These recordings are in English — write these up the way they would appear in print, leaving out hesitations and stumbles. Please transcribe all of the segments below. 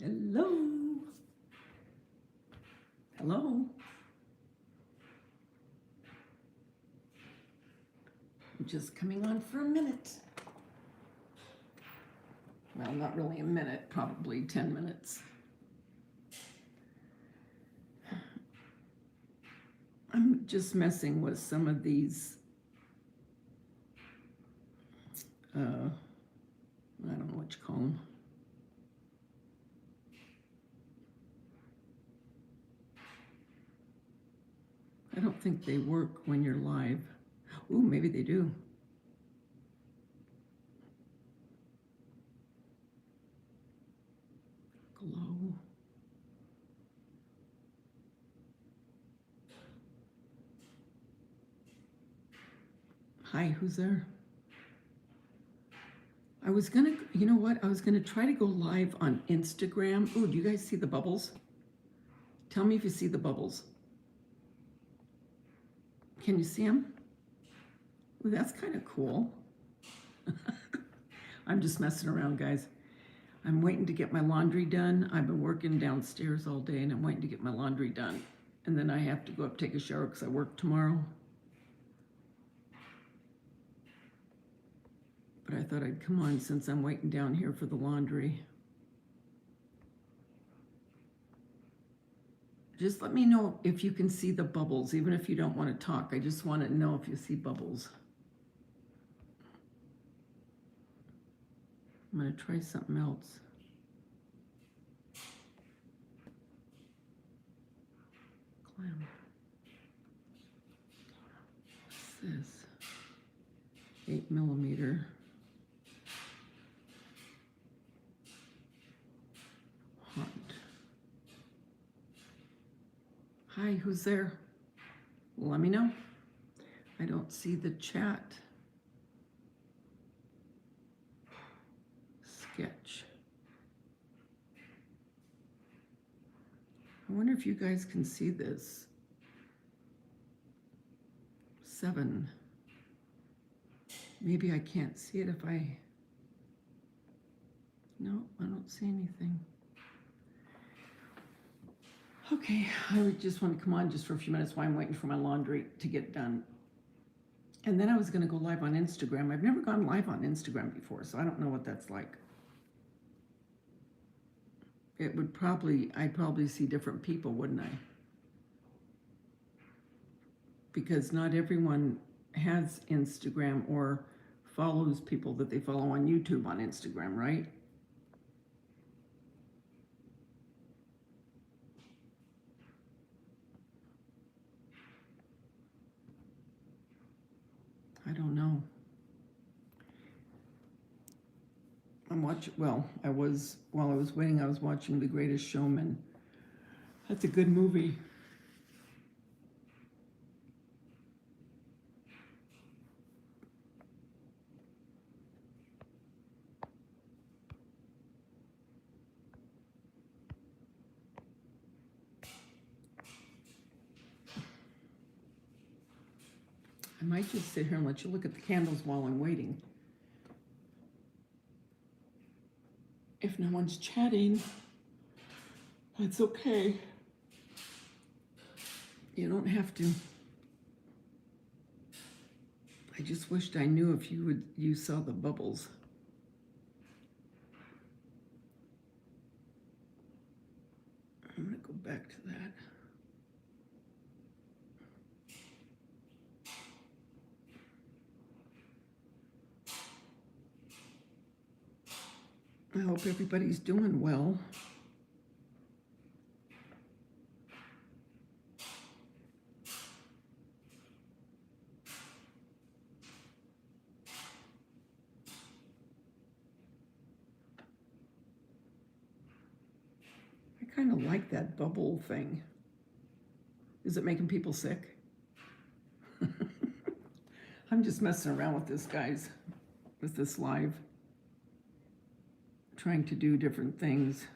Hello. Hello. I'm just coming on for a minute. Well, not really a minute, probably 10 minutes. I'm just messing with some of these, I don't know what you call them. I don't think they work when you're live. Ooh, maybe they do. Glow. Hi, who's there? I was gonna, you know what? I was gonna try to go live on Instagram. Ooh, do you guys see the bubbles? Tell me if you see the bubbles. Can you see them? Ooh, that's kind of cool. I'm just messing around, guys. I'm waiting to get my laundry done. I've been working downstairs all day and I'm waiting to get my laundry done. And then I have to go up take a shower because I work tomorrow. But I thought I'd come on since I'm waiting down here for the laundry. Just let me know if you can see the bubbles, even if you don't want to talk. I just want to know if you see bubbles. I'm going to try something else. Clam. What's this? 8mm. Hot. Hi, who's there? Let me know. I don't see the chat. Sketch. I wonder if you guys can see this. 7. Maybe I can't see it if I... No, I don't see anything. Okay, I would just want to come on just for a few minutes while I'm waiting for my laundry to get done. And then I was going to go live on Instagram. I've never gone live on Instagram before, so I don't know what that's like. It would probably, I'd probably see different people, wouldn't I? Because not everyone has Instagram or follows people that they follow on YouTube on Instagram, right? I don't know. I'm watching, well, while I was waiting, I was watching The Greatest Showman. That's a good movie. I might just sit here and let you look at the candles while I'm waiting. If no one's chatting, that's okay. You don't have to. I just wished I knew if you saw the bubbles. I'm gonna go back to that. I hope everybody's doing well. I kind of like that bubble thing. Is it making people sick? I'm just messing around with this, guys, with this live. Trying to do different things.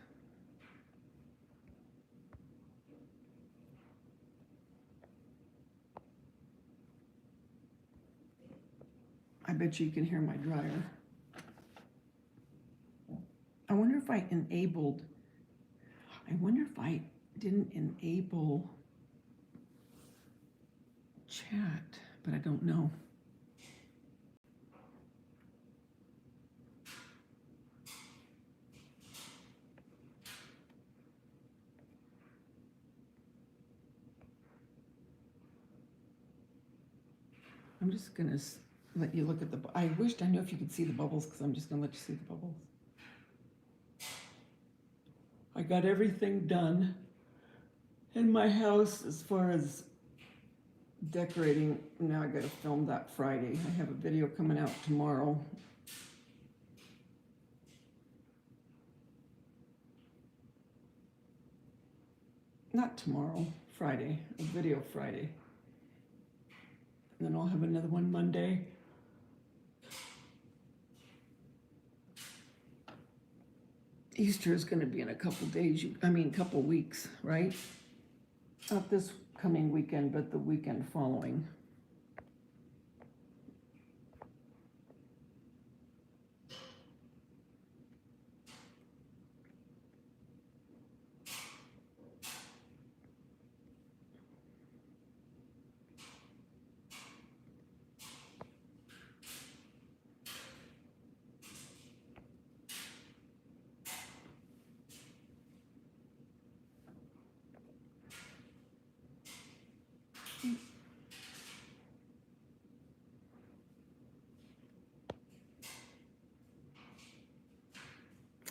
I bet you can hear my dryer. I wonder if I enabled I wonder if I didn't enable chat, but I don't know. I'm just gonna let you look at I wished I knew if you could see the bubbles, because I'm just gonna let you see the bubbles. I got everything done in my house as far as decorating. Now I gotta film that Friday. I have a video coming out tomorrow. Not tomorrow, Friday, a video Friday. And then I'll have another one Monday. Easter is gonna be in a couple days, couple weeks, right? Not this coming weekend, but the weekend following.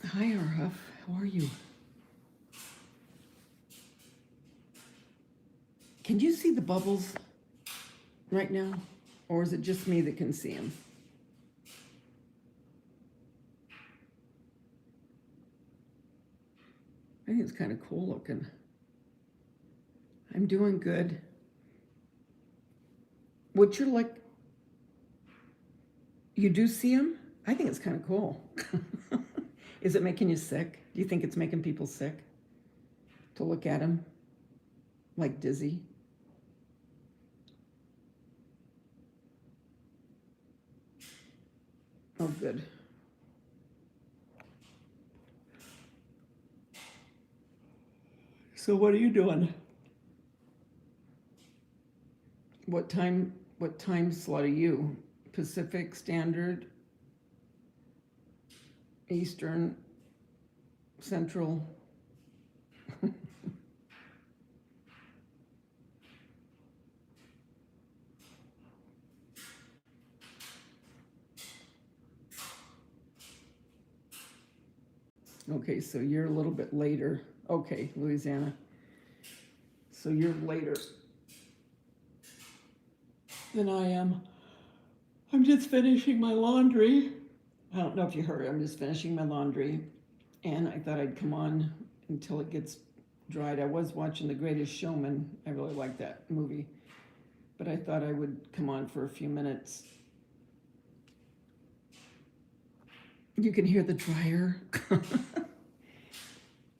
Hi, Arhuff. How are you? Can you see the bubbles right now? Or is it just me that can see them? I think it's kind of cool looking. I'm doing good. What you're like, you do see them? I think it's kind of cool. Is it making you sick? Do you think it's making people sick to look at them? Like dizzy? Oh, good. So what are you doing? What time slot are you? Pacific Standard, Eastern, Central? Okay, so you're a little bit later. Okay, Louisiana. So you're later than I am. I'm just finishing my laundry. I don't know if you heard, I'm just finishing my laundry. And I thought I'd come on until it gets dried. I was watching The Greatest Showman. I really like that movie. But I thought I would come on for a few minutes. You can hear the dryer.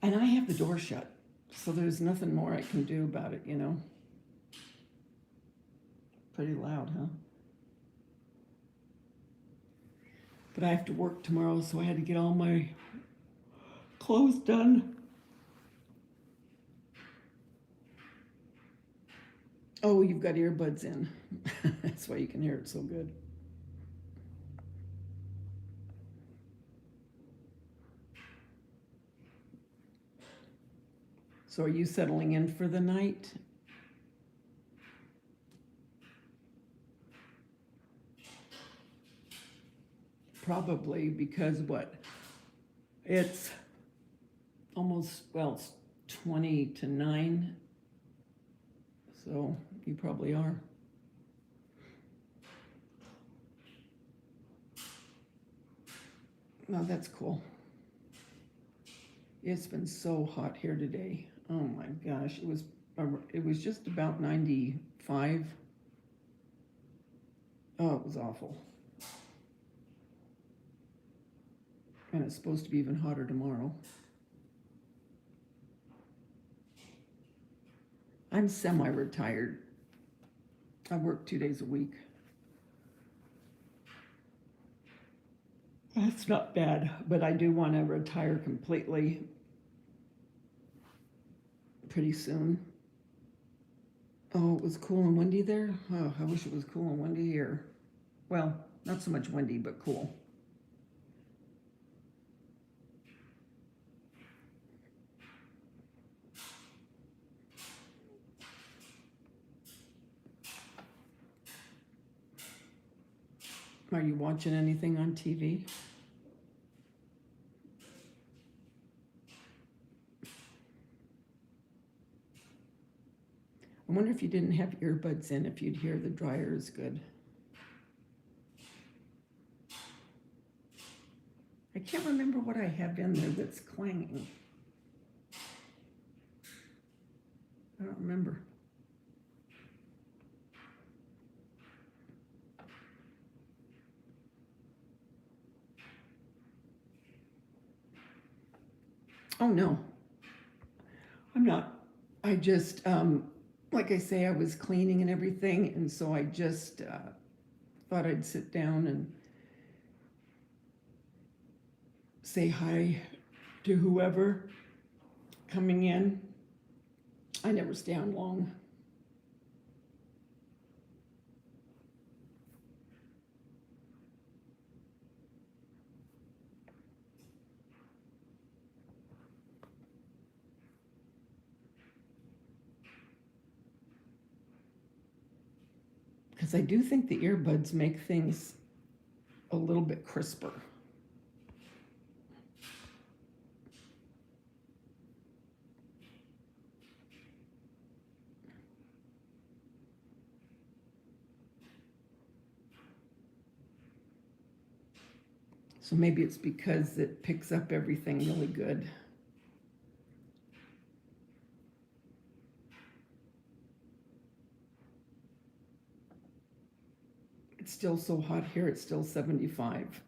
And I have the door shut. So there's nothing more I can do about it, you know? Pretty loud, huh? But I have to work tomorrow, so I had to get all my clothes done. Oh, you've got earbuds in. That's why you can hear it so good. So are you settling in for the night? Probably, because what? It's almost, well, it's 20 to 9. So you probably are. No, that's cool. It's been so hot here today. Oh my gosh, it was just about 95. Oh, it was awful. And it's supposed to be even hotter tomorrow. I'm semi-retired. I work 2 days a week. That's not bad, but I do want to retire completely. pretty soon. Oh, it was cool and windy there? Oh, I wish it was cool and windy here. Well, not so much windy, but cool. Are you watching anything on TV? I wonder if you didn't have earbuds in, if you'd hear the dryer is good. I can't remember what I have in there that's clanging. I don't remember. Oh no, I'm not. I just, like I say, I was cleaning and everything, and so I just thought I'd sit down and say hi to whoever coming in. I never stay on long. Because I do think the earbuds make things a little bit crisper. So maybe it's because it picks up everything really good. It's still so hot here, it's still 75.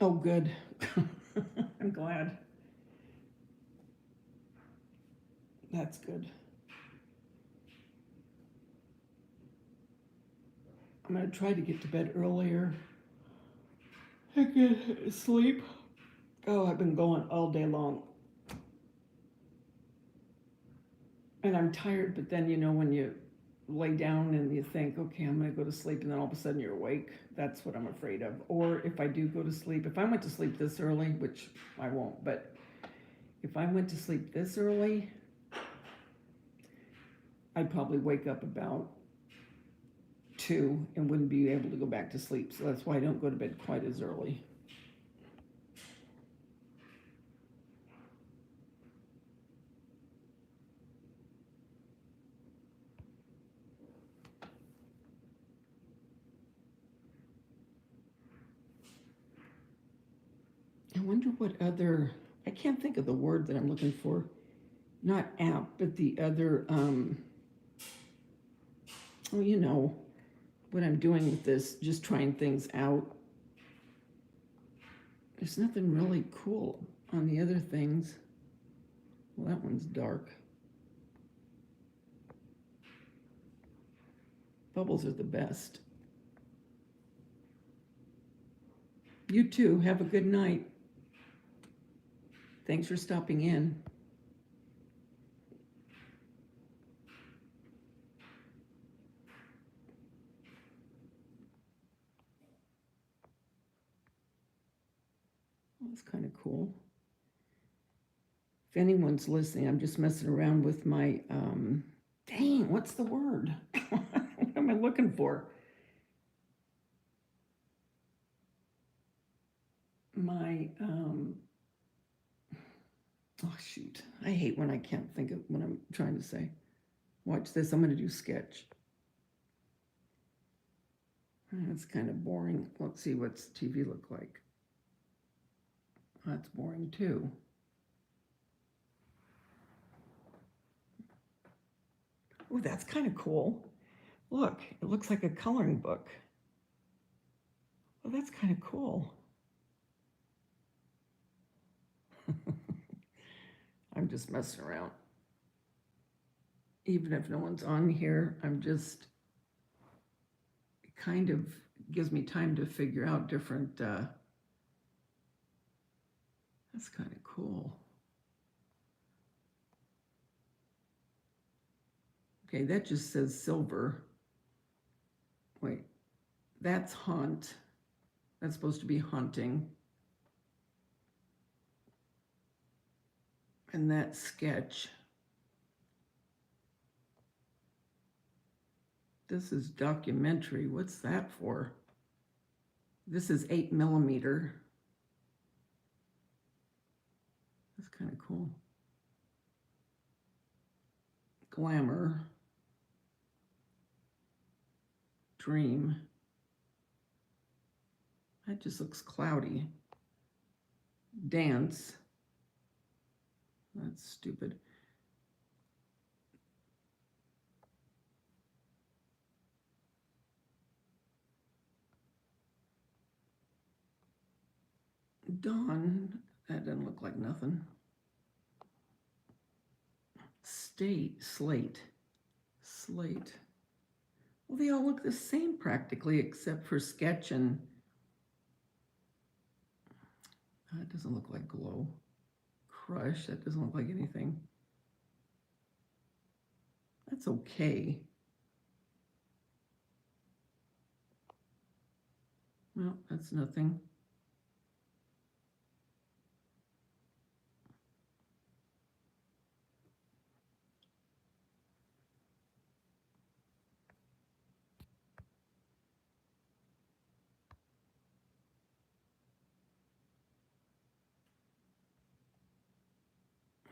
Oh, good. I'm glad. That's good. I'm going to try to get to bed earlier. I get sleep. Oh, I've been going all day long. And I'm tired, but then, when you lay down and you think, okay, I'm going to go to sleep, and then all of a sudden you're awake, that's what I'm afraid of. Or if I do go to sleep, if I went to sleep this early, which I won't, but if I went to sleep this early, I'd probably wake up about 2 and wouldn't be able to go back to sleep. So that's why I don't go to bed quite as early. I wonder what other, I can't think of the word that I'm looking for. Not app, but the other, what I'm doing with this, just trying things out. There's nothing really cool on the other things. Well, that one's dark. Bubbles are the best. You too. Have a good night. Thanks for stopping in. That's kind of cool. If anyone's listening, I'm just messing around with my, dang, what's the word? What am I looking for? My, oh shoot, I hate when I can't think of what I'm trying to say. Watch this, I'm going to do sketch. That's kind of boring. Let's see what's TV look like. That's boring too. Oh, that's kind of cool. Look, it looks like a coloring book. Well, that's kind of cool. I'm just messing around. Even if no one's on here, I'm just, it kind of gives me time to figure out different, that's kind of cool. Okay, that just says silver. Wait, that's hunt. That's supposed to be hunting. And that's sketch. This is documentary. What's that for? This is 8mm. That's kind of cool. Glamour. Dream. That just looks cloudy. Dance. That's stupid. Dawn. That doesn't look like nothing. State. Slate. Slate. Well, they all look the same practically, except for sketch and that doesn't look like glow. Crush, that doesn't look like anything. That's okay. Well, that's nothing.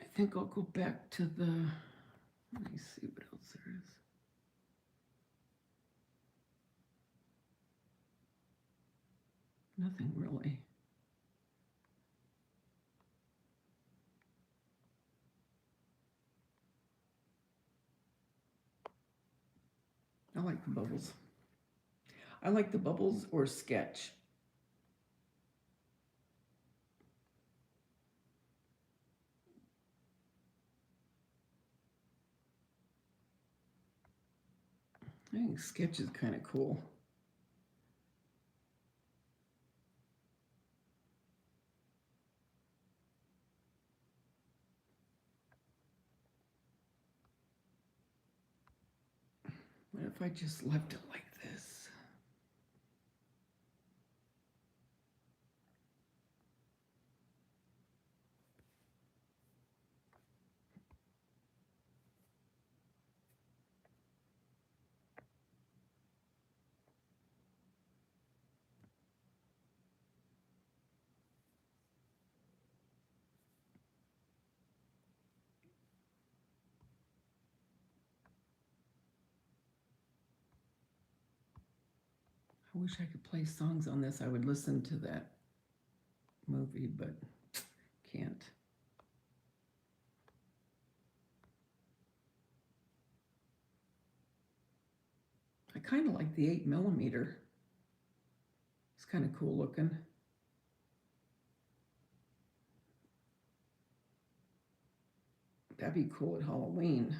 I think I'll go back to the, let me see what else there is. Nothing really. I like the bubbles. I like the bubbles or sketch. I think sketch is kind of cool. What if I just left it like this? I wish I could play songs on this. I would listen to that movie, but can't. I kind of like the 8mm. It's kind of cool looking. That'd be cool at Halloween.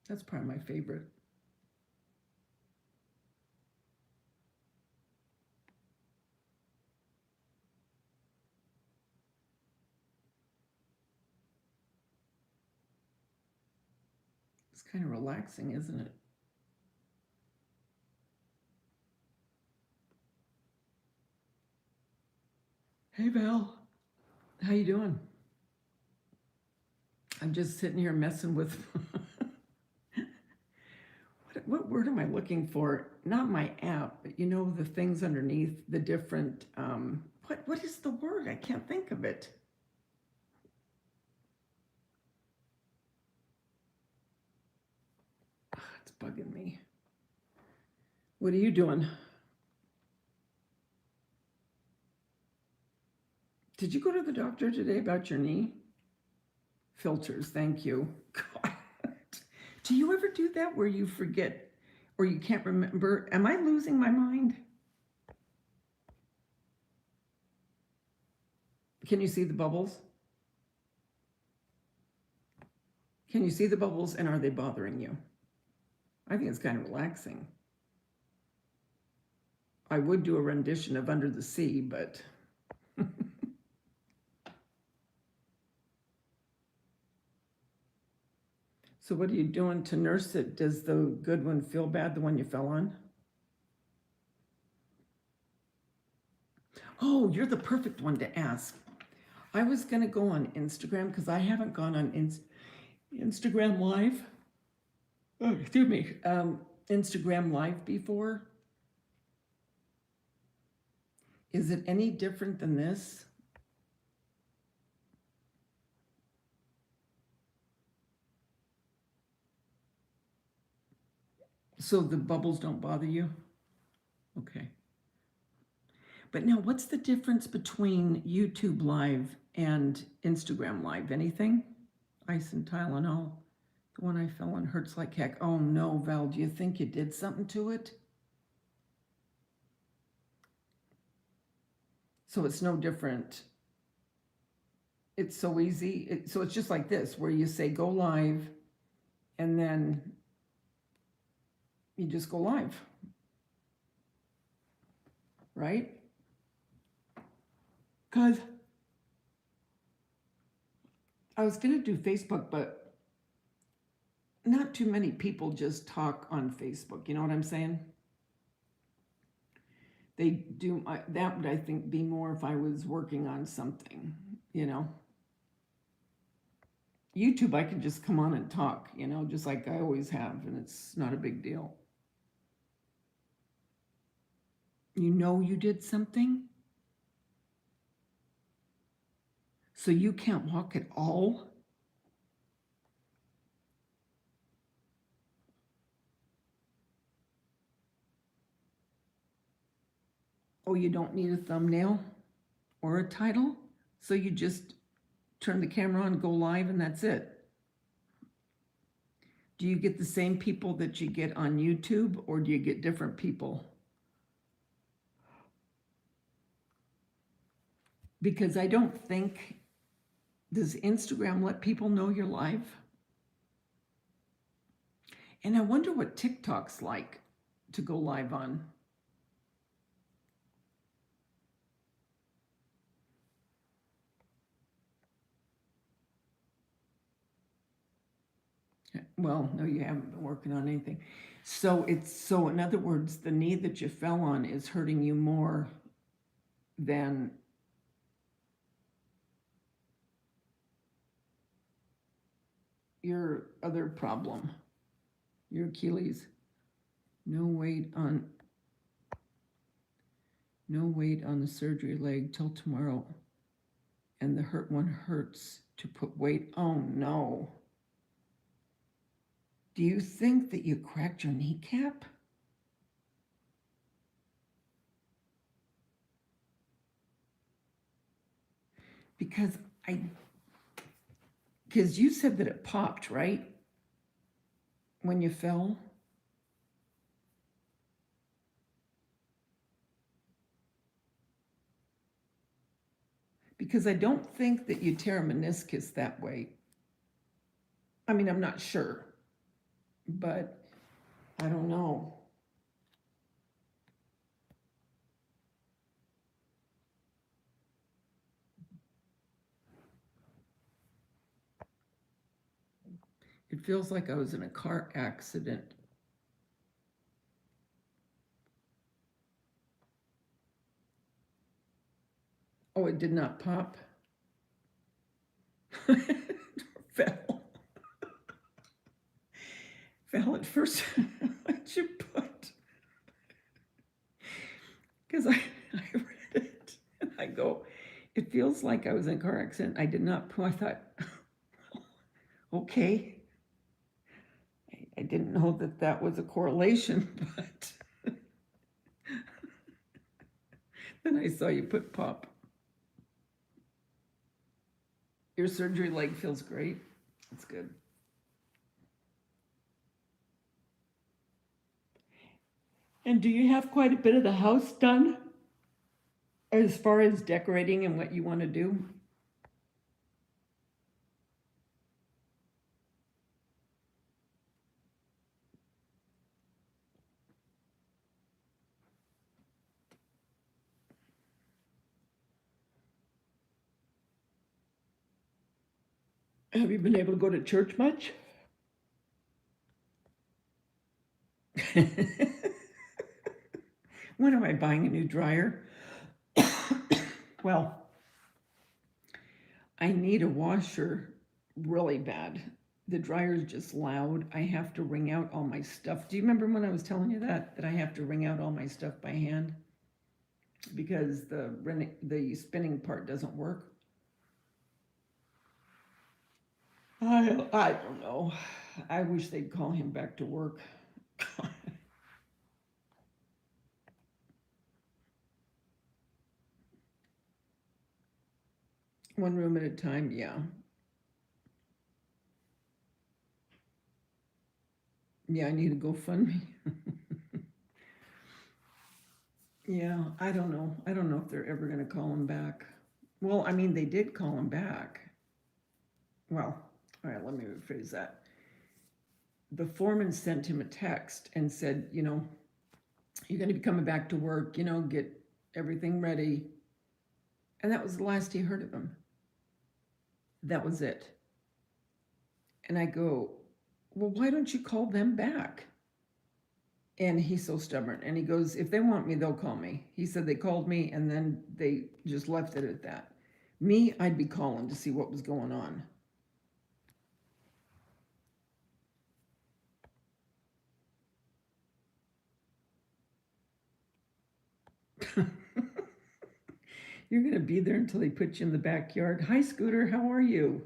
That's probably my favorite. It's kind of relaxing, isn't it? Hey, Val. How you doing? I'm just sitting here messing with what word am I looking for? Not my app, but you know the things underneath the different what is the word? I can't think of it. It's bugging me. What are you doing? Did you go to the doctor today about your knee? Filters, thank you. God. Do you ever do that where you forget or you can't remember? Am I losing my mind? Can you see the bubbles? Can you see the bubbles, and are they bothering you? I think it's kind of relaxing. I would do a rendition of Under the Sea, but so what are you doing to nurse it? Does the good one feel bad, the one you fell on? Oh, you're the perfect one to ask. I was going to go on Instagram because I haven't gone on Instagram Live. Oh, excuse me. Instagram Live before. Is it any different than this? So the bubbles don't bother you? Okay. But now, what's the difference between YouTube Live and Instagram Live? Anything? Ice and Tylenol. The one I fell on hurts like heck. Oh no, Val, do you think you did something to it? So it's no different. It's so easy. So it's just like this, where you say go live, and then you just go live, right? Because I was going to do Facebook, but not too many people just talk on Facebook. You know what I'm saying? They do. That would, I think, be more if I was working on something, you know. YouTube, I can just come on and talk, you know, just like I always have, and it's not a big deal. You know you did something? So you can't walk at all? Oh, you don't need a thumbnail or a title? So you just turn the camera on, go live, and that's it. Do you get the same people that you get on YouTube, or do you get different people? Because I don't think, does Instagram let people know you're live? And I wonder what TikTok's like to go live on. Well, no, you haven't been working on anything. So in other words, the knee that you fell on is hurting you more than your other problem, your Achilles. No weight on the surgery leg till tomorrow. And the hurt one hurts to put weight. Oh no. Do you think that you cracked your kneecap? Because you said that it popped, right? When you fell? Because I don't think that you tear a meniscus that way. I mean, I'm not sure, but I don't know. It feels like I was in a car accident. Oh, it did not pop. Fell. Fell at first. What'd you put? Because I read it and I go, it feels like I was in a car accident. I did not poo. I thought, okay. I didn't know that was a correlation, but then I saw you put pop. Your surgery leg feels great. That's good. And do you have quite a bit of the house done as far as decorating and what you want to do? Have you been able to go to church much? When am I buying a new dryer? Well, I need a washer really bad. The dryer's just loud. I have to wring out all my stuff. Do you remember when I was telling you that I have to wring out all my stuff by hand because the spinning part doesn't work? I don't know. I wish they'd call him back to work. One room at a time, yeah. Yeah, I need a GoFundMe. Yeah, I don't know. I don't know if they're ever going to call him back. Well, I mean, they did call him back. Well, all right, let me rephrase that. The foreman sent him a text and said, you're going to be coming back to work, get everything ready. And that was the last he heard of him. That was it. And I go, well, why don't you call them back? And he's so stubborn. And he goes, if they want me, they'll call me. He said they called me and then they just left it at that. Me, I'd be calling to see what was going on. You're going to be there until they put you in the backyard. Hi, Scooter. How are you?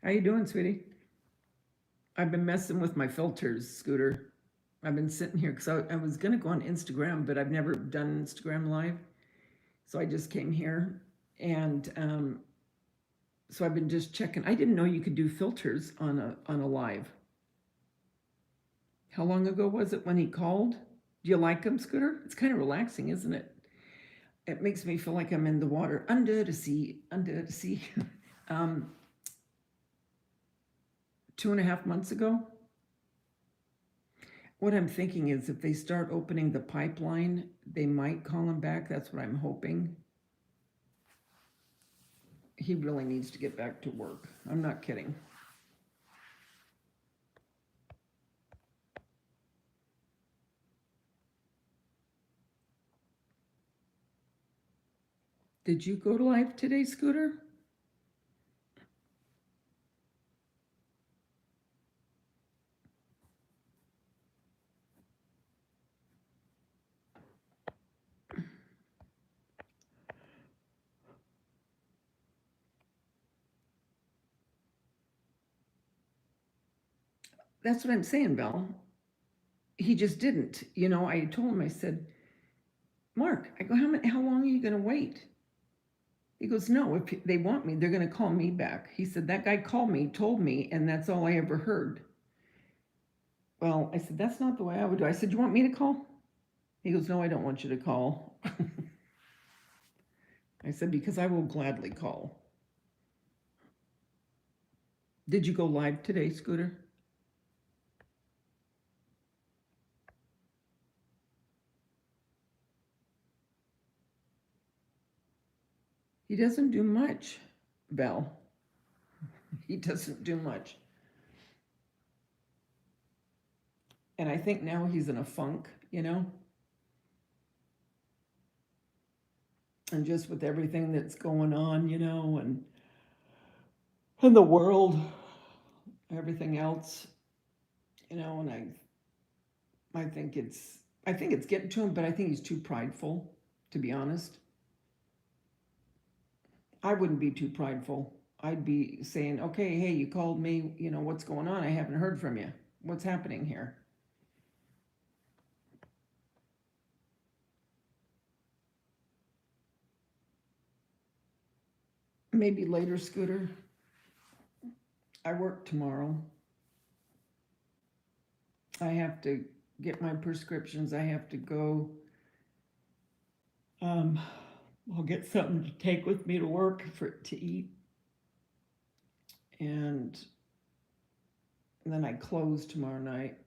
How you doing, sweetie? I've been messing with my filters, Scooter. I've been sitting here because I was going to go on Instagram, but I've never done Instagram Live. So I just came here. And so I've been just checking. I didn't know you could do filters on a live. How long ago was it when he called? Do you like him, Scooter? It's kind of relaxing, isn't it? It makes me feel like I'm in the water, under the sea, under the sea. 2.5 months ago. What I'm thinking is if they start opening the pipeline, they might call him back. That's what I'm hoping. He really needs to get back to work. I'm not kidding. Did you go to live today, Scooter? That's what I'm saying, Belle. He just didn't. I told him, I said, Mark, I go, how long are you going to wait? He goes, no, if they want me, they're going to call me back. He said, that guy called me, told me, and that's all I ever heard. Well, I said, that's not the way I would do it. I said, you want me to call? He goes, no, I don't want you to call. I said, because I will gladly call. Did you go live today, Scooter? He doesn't do much, Belle. He doesn't do much. And I think now he's in a funk, and just with everything that's going on, and in the world, everything else, and I think it's getting to him, but I think he's too prideful, to be honest. I wouldn't be too prideful. I'd be saying, okay, hey, you called me, what's going on? I haven't heard from you. What's happening here? Maybe later, Scooter. I work tomorrow. I have to get my prescriptions. I have to go. Um, I'll get something to take with me to work to eat, and then I close tomorrow night.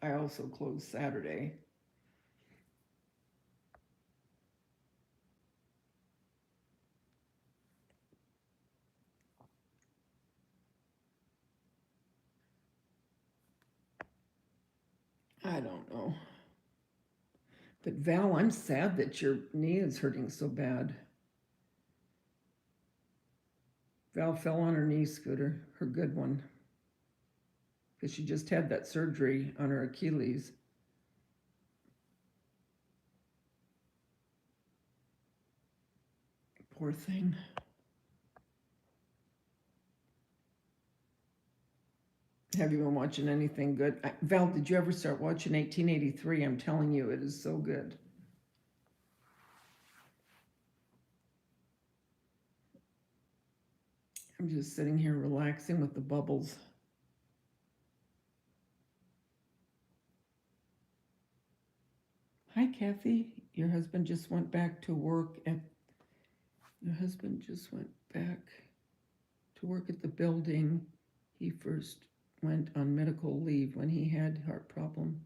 I also close Saturday. know. But Val, I'm sad that your knee is hurting so bad. Val fell on her knee, Scooter, her good one, because she just had that surgery on her Achilles. Poor thing. Have you been watching anything good? Val, did you ever start watching 1883? I'm telling you, it is so good. I'm just sitting here relaxing with the bubbles. Hi, Kathy. Your husband just went back to work at the building he first went on medical leave when he had heart problem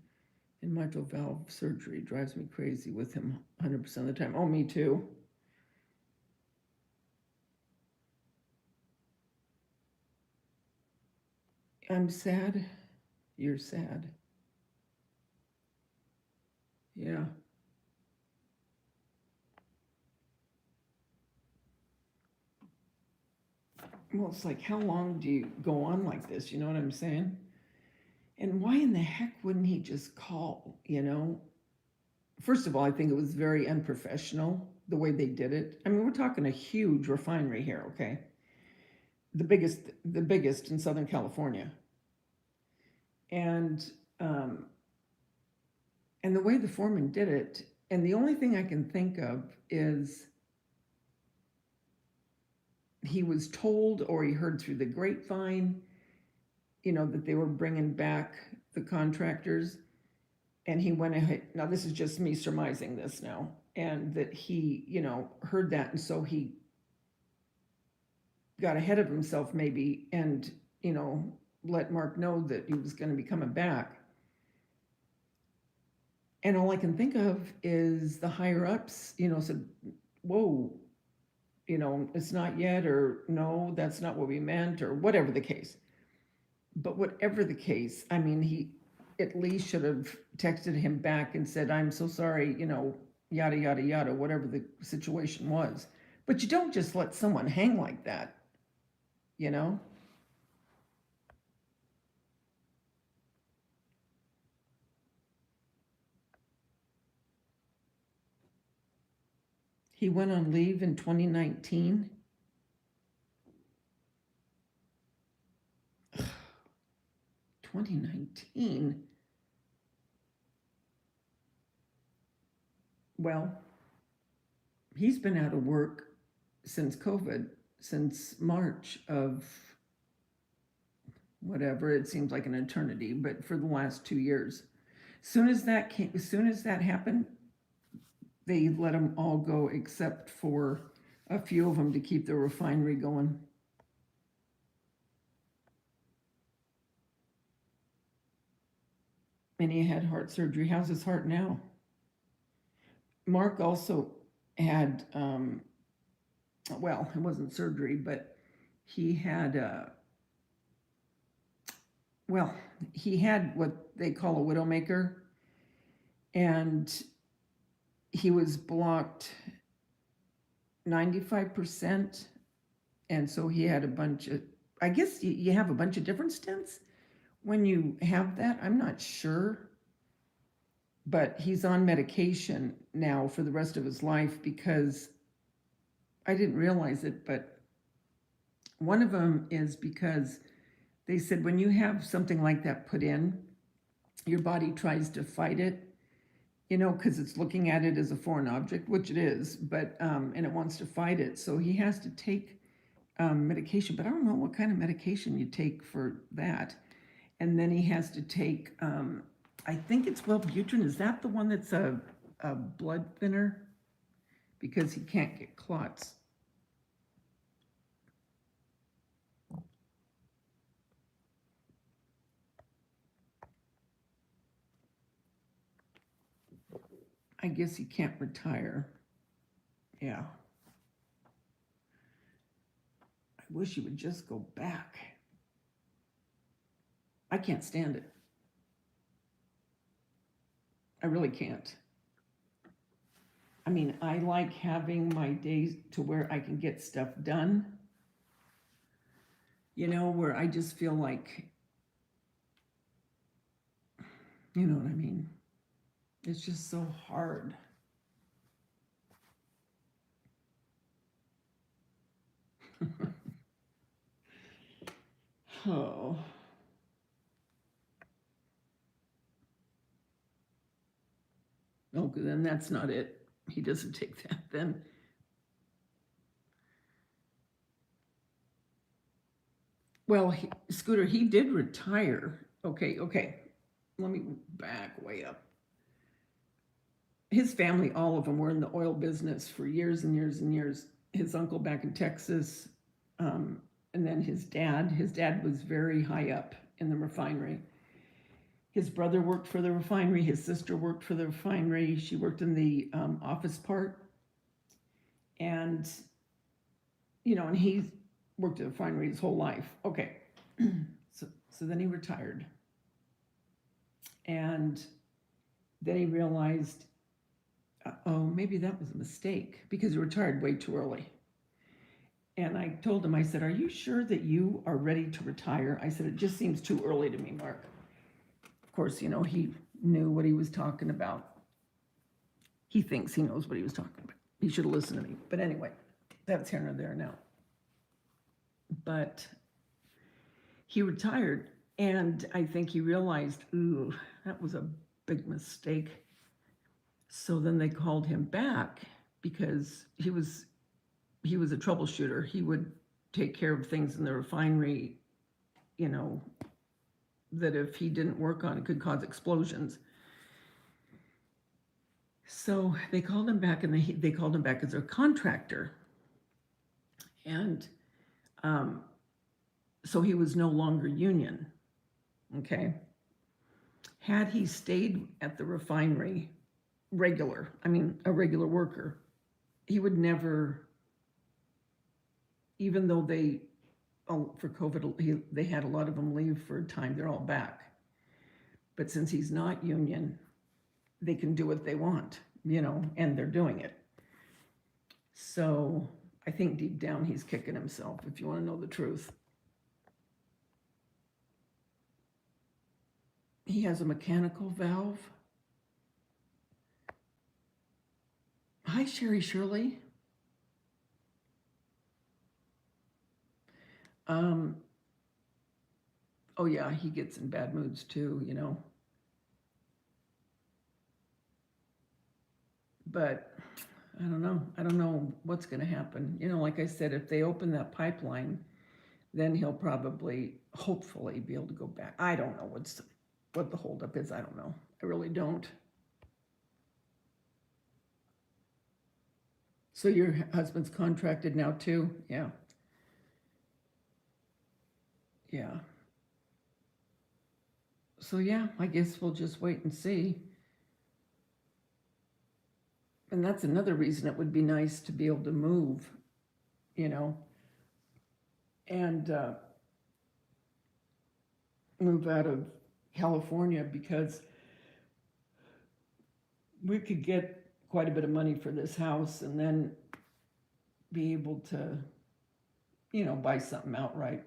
and mitral valve surgery. Drives me crazy with him 100% of the time. Oh, me too. I'm sad. You're sad. Yeah. Well, it's like, how long do you go on like this? You know what I'm saying? And why in the heck wouldn't he just call, you know? First of all, I think it was very unprofessional the way they did it. I mean, we're talking a huge refinery here, okay? The biggest in Southern California. And the way the foreman did it, and the only thing I can think of is he was told or he heard through the grapevine, you know, that they were bringing back the contractors, and he went ahead. Now, this is just me surmising this now, and that he, you know, heard that, and so he got ahead of himself maybe, and, you know, let Mark know that he was going to be coming back. And all I can think of is the higher ups, you know, said, whoa, you know, it's not yet, or no, that's not what we meant, or whatever the case. But whatever the case, I mean, he at least should have texted him back and said, I'm so sorry, you know, yada, yada, yada, whatever the situation was. But you don't just let someone hang like that, you know? He went on leave in 2019. 2019. Well, he's been out of work since COVID, since March of whatever, it seems like an eternity, but for the last 2 years. As soon as that happened, they let them all go except for a few of them to keep the refinery going. And he had heart surgery. How's his heart now? Mark also had, well, it wasn't surgery, but he had, well, he had what they call a widowmaker, and he was blocked 95%. And so he had a bunch of, I guess you have a bunch of different stents when you have that. I'm not sure. But he's on medication now for the rest of his life because I didn't realize it, but one of them is because they said when you have something like that put in, your body tries to fight it, you know, because it's looking at it as a foreign object, which it is, but and it wants to fight it. So he has to take medication, but I don't know what kind of medication you take for that. And then he has to take, I think it's Wellbutrin. Is that the one that's a blood thinner? Because he can't get clots. I guess he can't retire. Yeah. I wish he would just go back. I can't stand it. I really can't. I mean, I like having my days to where I can get stuff done, where I just feel like, you know what I mean? It's just so hard. Oh, okay, then that's not it. He doesn't take that then. Well, Scooter, he did retire. Okay, okay. Let me back way up. His family, all of them, were in the oil business for years and years and years. His uncle back in Texas, and then his dad was very high up in the refinery. His brother worked for the refinery. His sister worked for the refinery. She worked in the office part, and and he worked at the refinery his whole life. Okay, so then he retired, and then he realized, oh, maybe that was a mistake because he retired way too early. And I told him, I said, "Are you sure that you are ready to retire?" I said, "It just seems too early to me, Mark." Of course, he knew what he was talking about. He thinks he knows what he was talking about. He should have listened to me. But anyway, that's here and there now. But he retired, and I think he realized, ooh, that was a big mistake. So then they called him back because he was a troubleshooter. He would take care of things in the refinery, you know, that if he didn't work on it could cause explosions. So they called him back, and they called him back as a contractor. And so he was no longer union. Okay. Had he stayed at the refinery a regular worker, he would never, even though for COVID, they had a lot of them leave for a time, they're all back. But since he's not union, they can do what they want, and they're doing it. So I think deep down he's kicking himself, if you want to know the truth. He has a mechanical valve. Hi, Sherry Shirley. Oh yeah, he gets in bad moods too, But I don't know. I don't know what's going to happen. Like I said, if they open that pipeline, then he'll probably, hopefully, be able to go back. I don't know what the holdup is. I don't know. I really don't. So your husband's contracted now too? Yeah. Yeah. So yeah, I guess we'll just wait and see. And that's another reason it would be nice to be able to move, and move out of California, because we could get quite a bit of money for this house and then be able to, buy something outright.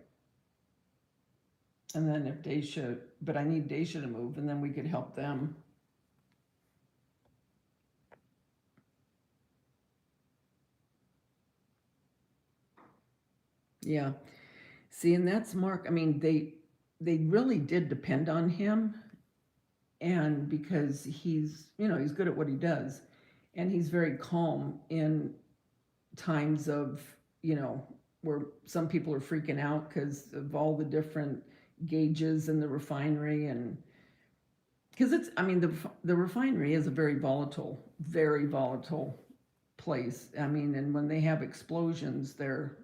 And then if Daisha, but I need Daisha to move, and then we could help them. Yeah. See, and that's Mark. I mean, they really did depend on him, and because he's good at what he does, and he's very calm in times of, where some people are freaking out because of all the different gauges in the refinery. And because the refinery is a very volatile place. And when they have explosions, they're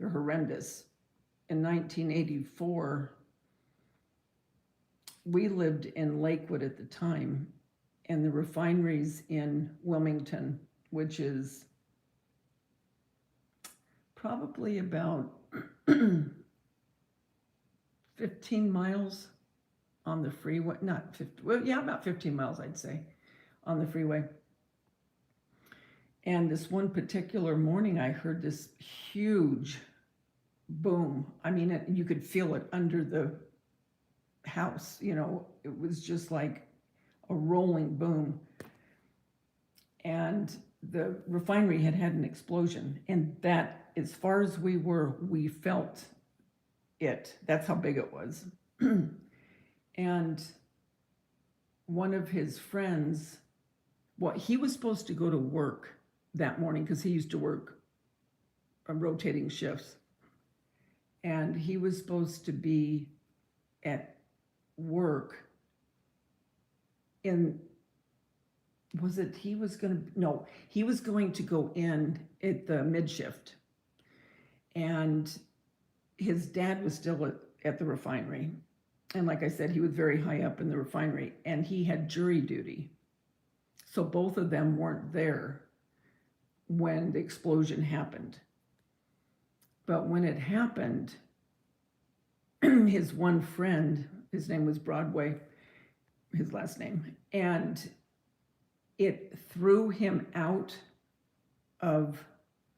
horrendous. In 1984, we lived in Lakewood at the time, and the refineries in Wilmington, which is probably about 15 miles on the freeway, not 50, well, yeah, about 15 miles, I'd say, on the freeway. And this one particular morning, I heard this huge boom. I mean, you could feel it under the house, you know, it was just like a rolling boom. And the refinery had had an explosion, and that, as far as we were, we felt it. That's how big it was. And one of his friends, well, he was supposed to go to work that morning because he used to work rotating shifts. And he was supposed to be at work in, was it, he was going to, no, he was going to go in at the mid shift. And his dad was still at the refinery. And like I said, he was very high up in the refinery, and he had jury duty. So both of them weren't there when the explosion happened. But when it happened, his one friend, his name was Broadway, his last name, and it threw him out of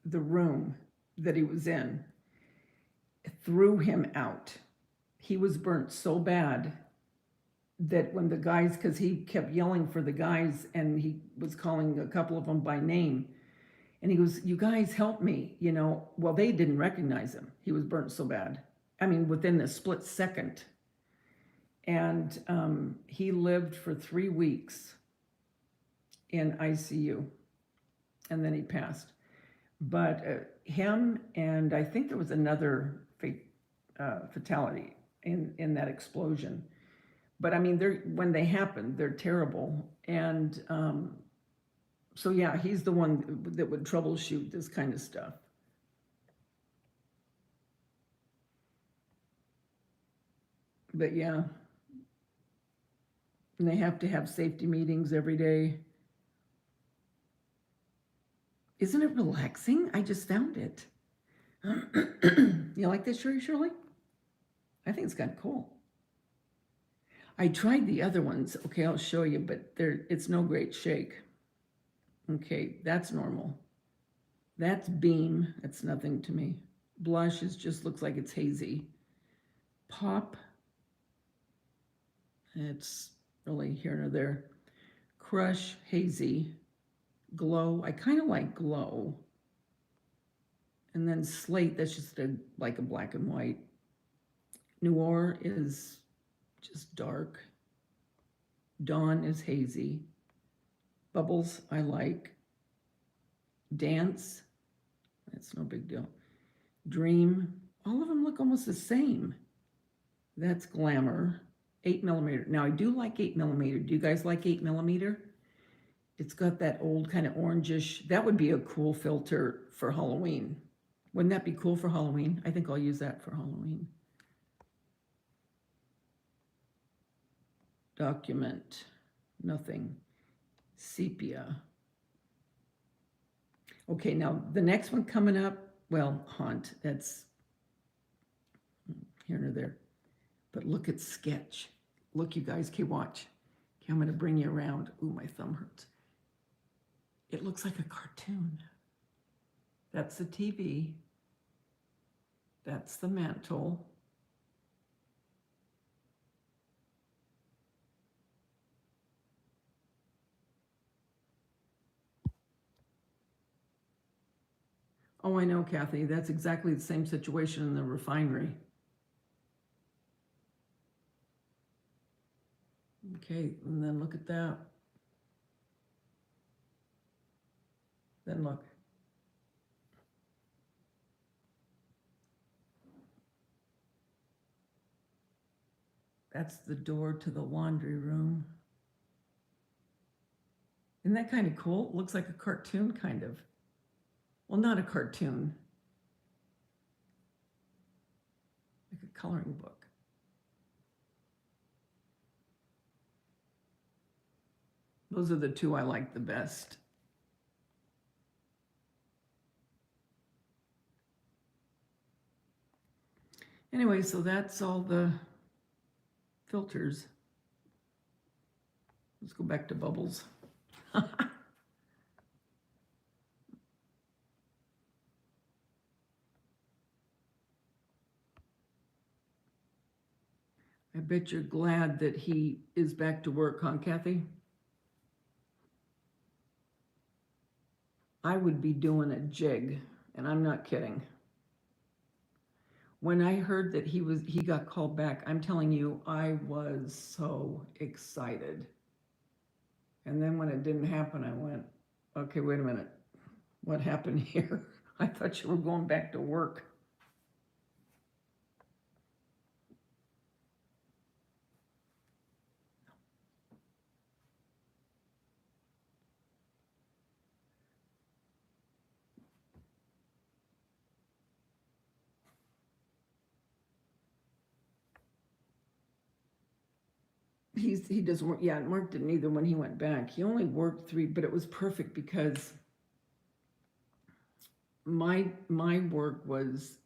the room that he was in. It threw him out. He was burnt so bad that when the guys, because he kept yelling for the guys and he was calling a couple of them by name, and he goes, "You guys help me," you know. Well, they didn't recognize him. He was burnt so bad. I mean, within a split second. And he lived for 3 weeks in ICU, and then he passed. But him, and I think there was another fatality in that explosion. But I mean, when they happen, they're terrible. And so yeah, he's the one that would troubleshoot this kind of stuff. But yeah, and they have to have safety meetings every day. Isn't it relaxing? I just found it. You like this, Shirley? I think it's kind of cool. I tried the other ones. Okay, I'll show you, but it's no great shake. Okay, that's normal. That's Beam. That's nothing to me. Blush just looks like it's hazy. Pop. It's really here nor there. Crush, hazy. Glow. I kind of like Glow. And then Slate, that's just like a black and white. Noir is just dark. Dawn is hazy. Bubbles, I like. Dance, that's no big deal. Dream, all of them look almost the same. That's Glamour. 8mm. Now, I do like 8mm. Do you guys like 8mm? It's got that old kind of orangish, that would be a cool filter for Halloween. Wouldn't that be cool for Halloween? I think I'll use that for Halloween. Document, nothing. Sepia. Okay, now the next one coming up, well, Haunt, that's here nor there. But look at Sketch. Look, you guys, okay, watch. Okay, I'm gonna bring you around. Ooh, my thumb hurts. It looks like a cartoon. That's the TV. That's the mantle. Oh, I know, Kathy. That's exactly the same situation in the refinery. Okay, and then look at that. Then look. That's the door to the laundry room. Isn't that kind of cool? It looks like a cartoon, kind of. Well, not a cartoon. Like a coloring book. Those are the two I like the best. Anyway, so that's all the filters. Let's go back to bubbles. I bet you're glad that he is back to work, huh, Kathy? I would be doing a jig, and I'm not kidding. When I heard that he got called back, I'm telling you, I was so excited. And then when it didn't happen, I went, okay, wait a minute. What happened here? I thought you were going back to work. He doesn't work. Yeah, Mark didn't either when he went back. He only worked 3, but it was perfect because my work was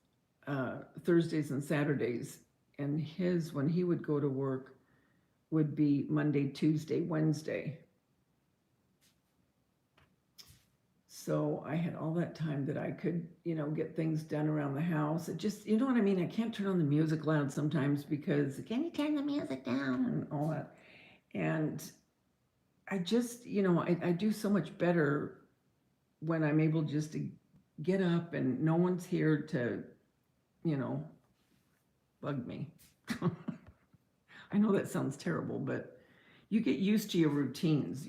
Thursdays and Saturdays, and his, when he would go to work, would be Monday, Tuesday, Wednesday. So I had all that time that I could, get things done around the house. It just, you know what I mean? I can't turn on the music loud sometimes because, can you turn the music down and all that? And I just, I do so much better when I'm able just to get up and no one's here to, bug me. I know that sounds terrible, but you get used to your routines,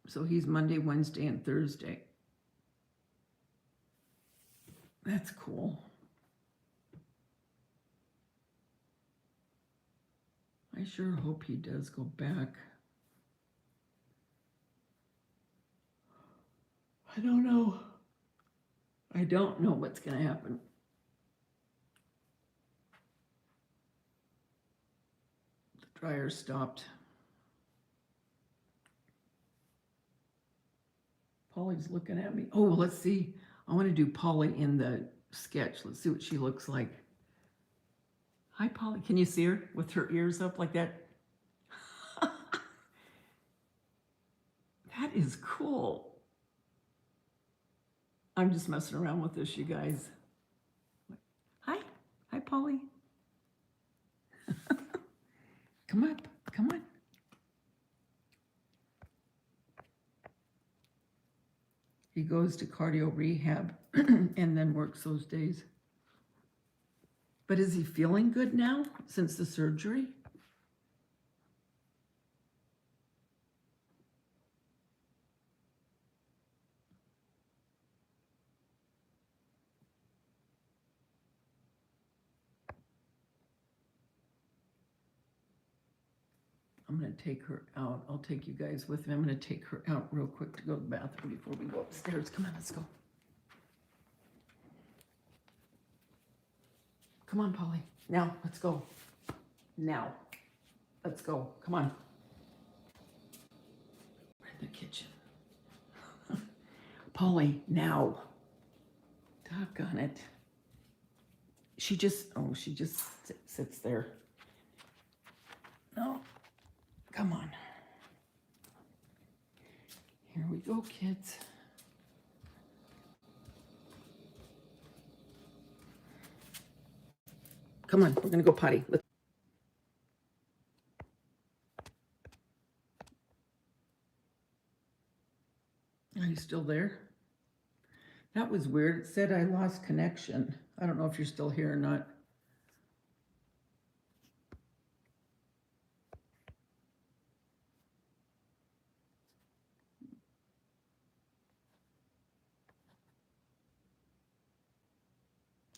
So he's Monday, Wednesday, and Thursday. That's cool. I sure hope he does go back. I don't know. I don't know what's going to happen. The dryer stopped. Polly's looking at me. Oh, let's see. I want to do Polly in the sketch. Let's see what she looks like. Hi, Polly. Can you see her with her ears up like that? That is cool. I'm just messing around with this, you guys. Hi. Hi, Polly. Come up. Come on. He goes to cardio rehab and then works those days. But is he feeling good now since the surgery? I'm going to take her out. I'll take you guys with me. I'm going to take her out real quick to go to the bathroom before we go upstairs. Come on, let's go. Come on, Polly. Now, let's go. Now, let's go. Come on. We're in the kitchen. Polly, now. Doggone it. She just sits there. No. Come on. Here we go, kids. Come on, we're gonna go potty. Are you still there? That was weird. It said I lost connection. I don't know if you're still here or not.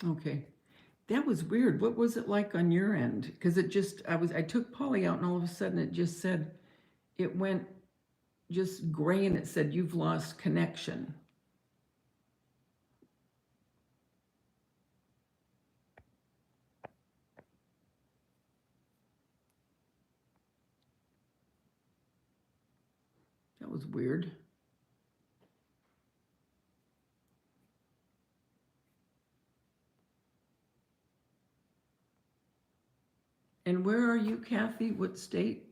Okay. That was weird. What was it like on your end? Because I took Polly out and all of a sudden it just said, it went just gray and it said, you've lost connection. was weird. And where are you, Kathy? What state?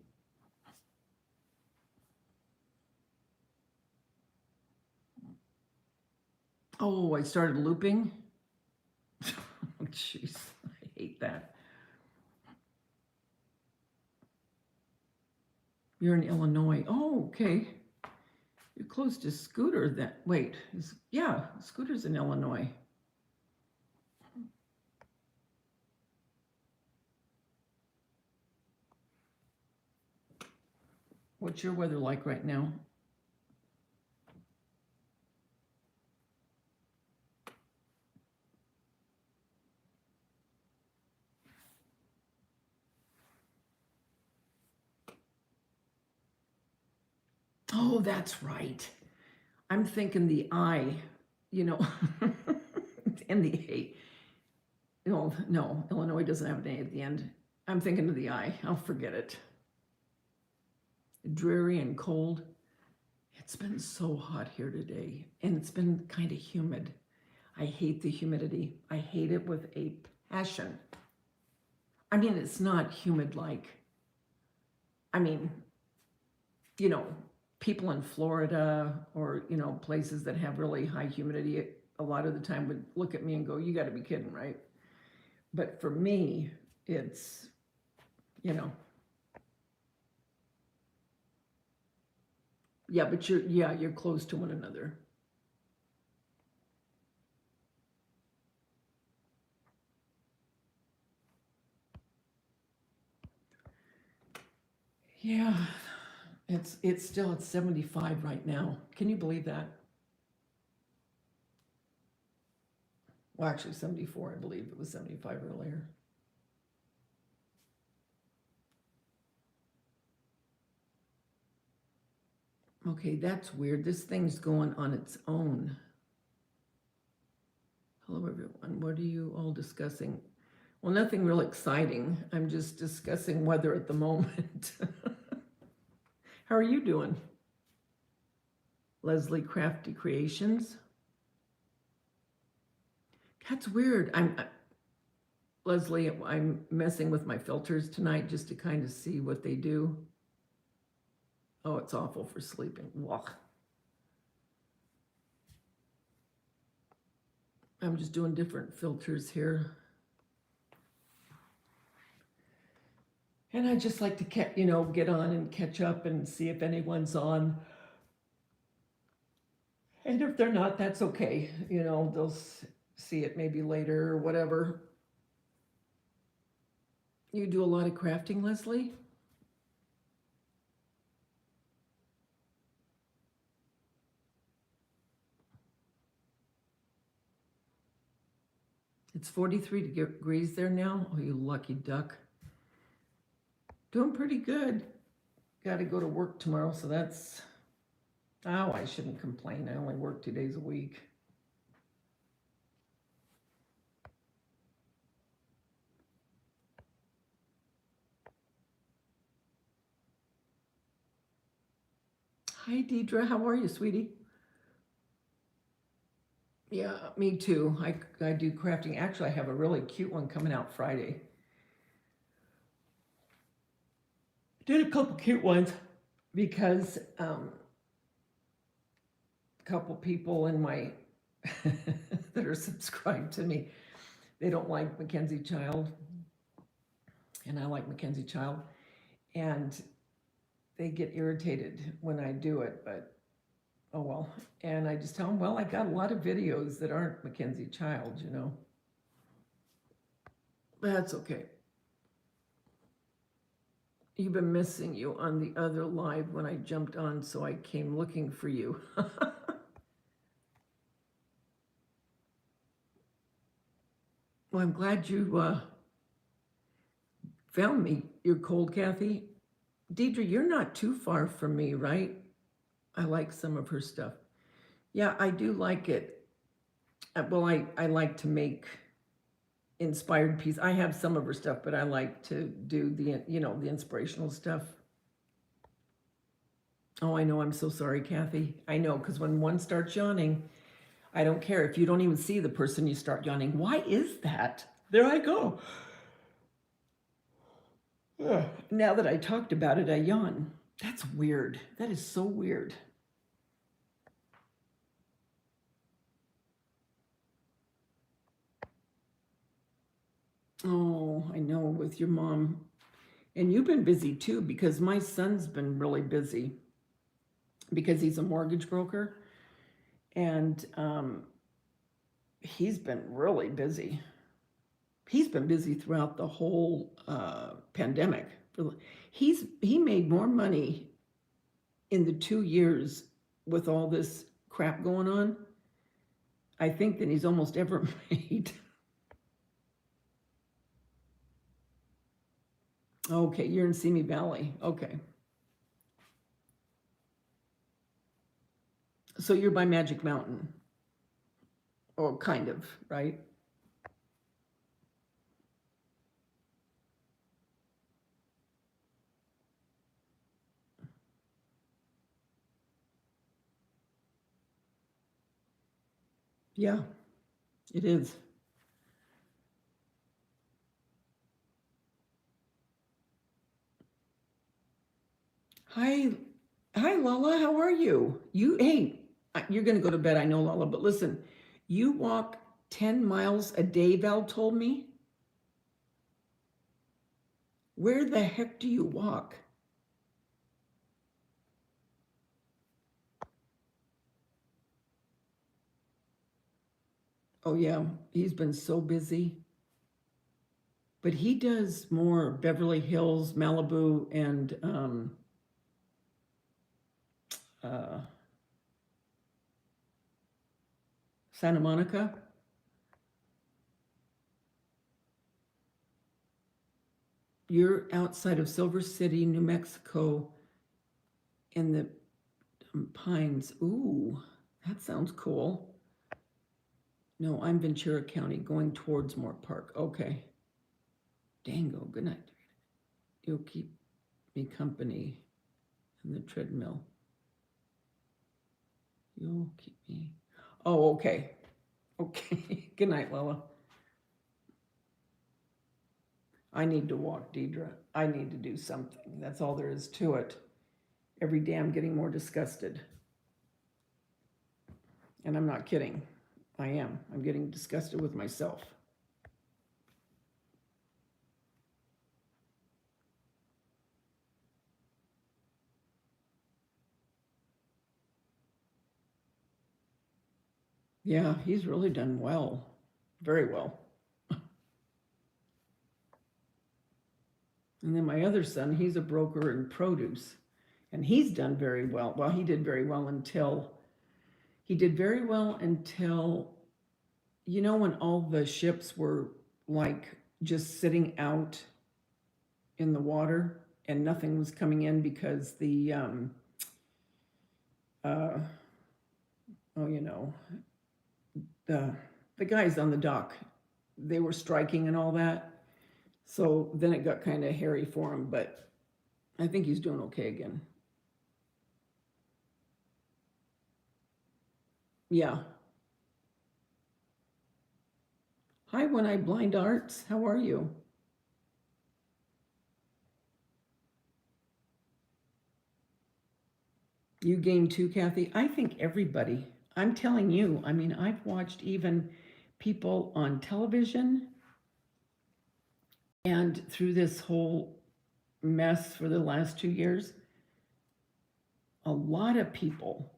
Oh, I started looping. Oh, jeez, I hate that. You're in Illinois. Oh, okay. You're close to Scooter. That wait, yeah, Scooter's in Illinois. What's your weather like right now? Oh, that's right. I'm thinking the I, you know, and the A. No, Illinois doesn't have an A at the end. I'm thinking of the I. I'll forget it. Dreary and cold. It's been so hot here today, and it's been kind of humid. I hate the humidity. I hate it with a passion. I mean, it's not humid like, I mean, you know, people in Florida or, you know, places that have really high humidity, a lot of the time would look at me and go, you got to be kidding, right? But for me, it's, you know, yeah, but you're close to one another. Yeah, it's still at 75 right now. Can you believe that? Well, actually 74, I believe it was 75 earlier. Okay, that's weird. This thing's going on its own. Hello, everyone. What are you all discussing? Well, nothing real exciting. I'm just discussing weather at the moment. How are you doing? Leslie Crafty Creations. That's weird. Leslie, I'm messing with my filters tonight just to kind of see what they do. Oh, it's awful for sleeping. Wah. I'm just doing different filters here. And I just like to get on and catch up and see if anyone's on. And if they're not, that's okay. They'll see it maybe later or whatever. You do a lot of crafting, Leslie? It's 43 degrees there now. Oh, you lucky duck. Doing pretty good. Got to go to work tomorrow, so that's... Oh, I shouldn't complain. I only work 2 days a week. Hi, Deidre. How are you, sweetie? Yeah, me too. I do crafting. Actually, I have a really cute one coming out Friday. I did a couple cute ones because a couple people in my that are subscribed to me, they don't like Mackenzie Child, and I like Mackenzie Child, and they get irritated when I do it, but oh well. And I just tell them, well, I got a lot of videos that aren't Mackenzie Child, That's okay. You've been missing you on the other live when I jumped on, so I came looking for you. Well, I'm glad you found me. You're cold, Kathy. Deidre, you're not too far from me, right? I like some of her stuff. Yeah, I do like it. Well, I like to make inspired pieces. I have some of her stuff, but I like to do the inspirational stuff. Oh, I know. I'm so sorry, Kathy. I know, because when one starts yawning, I don't care if you don't even see the person, you start yawning. Why is that? There I go. Ugh. Now that I talked about it, I yawn. That's weird. That is so weird. Oh, I know, with your mom. And you've been busy too, because my son's been really busy because he's a mortgage broker. And he's been really busy. He's been busy throughout the whole pandemic. He made more money in the 2 years with all this crap going on, I think, than he's almost ever made. Okay, you're in Simi Valley. Okay. So you're by Magic Mountain. Or kind of, right? Yeah, it is. Hi, hi, Lala. How are you? Hey, you're gonna go to bed. I know, Lala. But listen, you walk 10 miles a day. Val told me. Where the heck do you walk? Oh yeah, he's been so busy. But he does more Beverly Hills, Malibu, and uh, Santa Monica. You're outside of Silver City, New Mexico, in the Pines. Ooh, that sounds cool. No, I'm Ventura County, going towards Moore Park. Okay. Dango, good night. You'll keep me company in the treadmill. You'll keep me. Oh, okay. Okay. Good night, Lola. I need to walk, Deidre. I need to do something. That's all there is to it. Every day I'm getting more disgusted. And I'm not kidding. I am. I'm getting disgusted with myself. Yeah, he's really done well. Very well. And then my other son, he's a broker in produce. And he's done very well. Well, he did very well until when all the ships were like just sitting out in the water and nothing was coming in because uh oh you know the the guys on the dock, they were striking and all that. So then it got kind of hairy for him, but I think he's doing okay again. Yeah. Hi, One Eye Blind Arts. How are you? You game too, Kathy? I think everybody. I'm telling you, I mean, I've watched even people on television and through this whole mess for the last 2 years, a lot of people.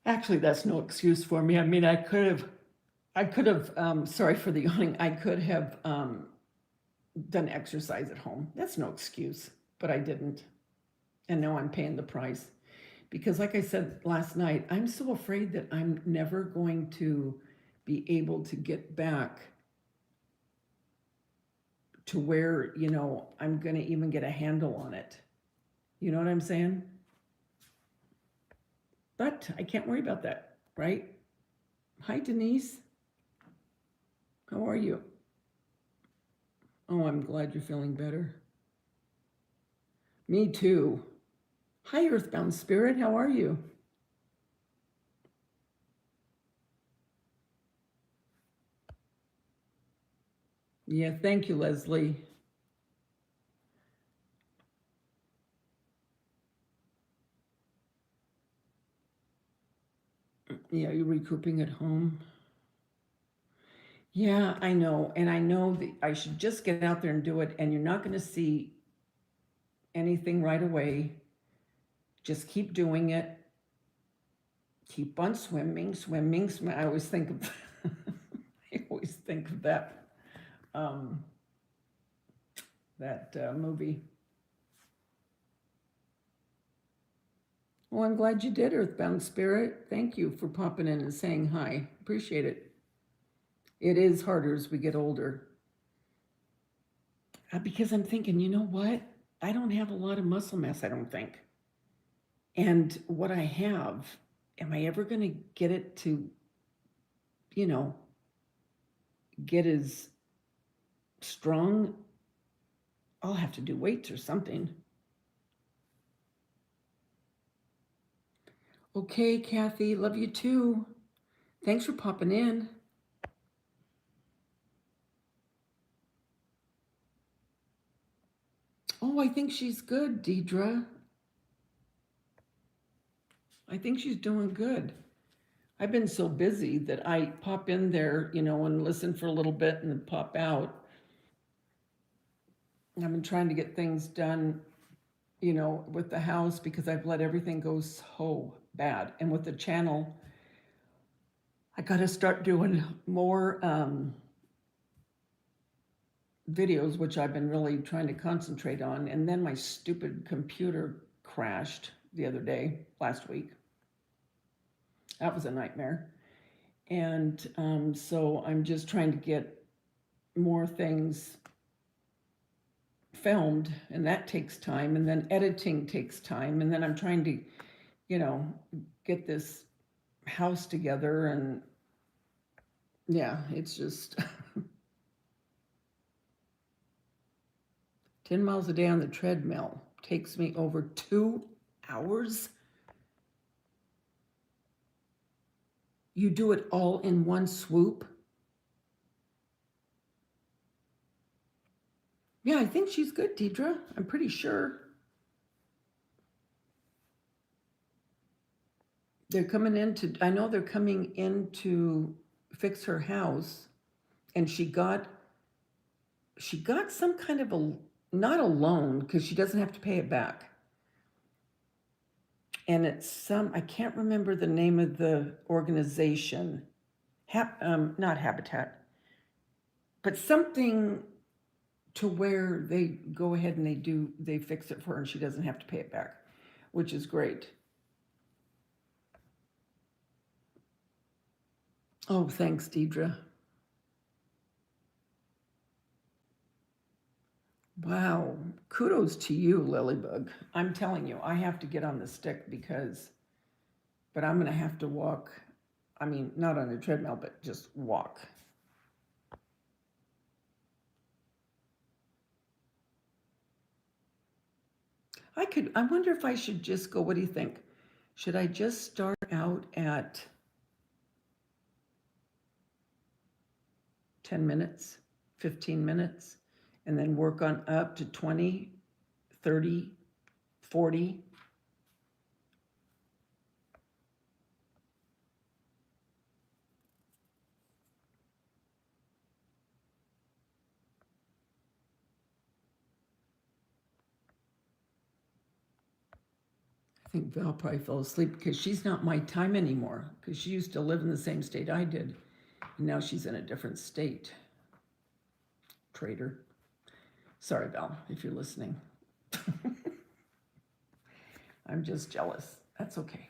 Actually, that's no excuse for me. I mean, sorry for the yawning, I could have done exercise at home. That's no excuse, but I didn't. And now I'm paying the price. Because, like I said last night, I'm so afraid that I'm never going to be able to get back to where, I'm going to even get a handle on it. You know what I'm saying? But I can't worry about that, right? Hi, Denise. How are you? Oh, I'm glad you're feeling better. Me too. Hi, Earthbound Spirit. How are you? Yeah, thank you, Leslie. Yeah, you're recouping at home. Yeah, I know. And I know that I should just get out there and do it. And you're not going to see anything right away. Just keep doing it. Keep on swimming, swimming, swimming. I always think of, I always think of um, that movie. Well, I'm glad you did, Earthbound Spirit. Thank you for popping in and saying hi. Appreciate it. It is harder as we get older. Because I'm thinking, you know what? I don't have a lot of muscle mass, I don't think. And what I have, am I ever going to get it to, you know, get as strong? I'll have to do weights or something. Okay, Kathy, love you too. Thanks for popping in. Oh, I think she's good, Deidre. I think she's doing good. I've been so busy that I pop in there, and listen for a little bit and then pop out. I've been trying to get things done, with the house because I've let everything go so bad. And with the channel, I got to start doing more videos, which I've been really trying to concentrate on. And then my stupid computer crashed the other day, last week. That was a nightmare. And so I'm just trying to get more things filmed, and that takes time. And then editing takes time. And then I'm trying to, get this house together. And yeah, it's just 10 miles a day on the treadmill takes me over 2 hours. You do it all in one swoop? Yeah, I think she's good, Deidre. I'm pretty sure. I know they're coming in to fix her house, and she got some kind of not a loan, because she doesn't have to pay it back. And it's I can't remember the name of the organization. Not Habitat, but something to where they go ahead and they fix it for her and she doesn't have to pay it back, which is great. Oh, thanks, Deidre. Wow. Kudos to you, Lilybug. I'm telling you, I have to get on the stick but I'm going to have to walk. I mean, not on a treadmill, but just walk. I wonder if I should just go, what do you think? Should I just start out at 10 minutes, 15 minutes, and then work on up to 20, 30, 40? I think Val probably fell asleep because she's not my time anymore, because she used to live in the same state I did. And now she's in a different state. Traitor. Sorry, Val, if you're listening. I'm just jealous. That's okay.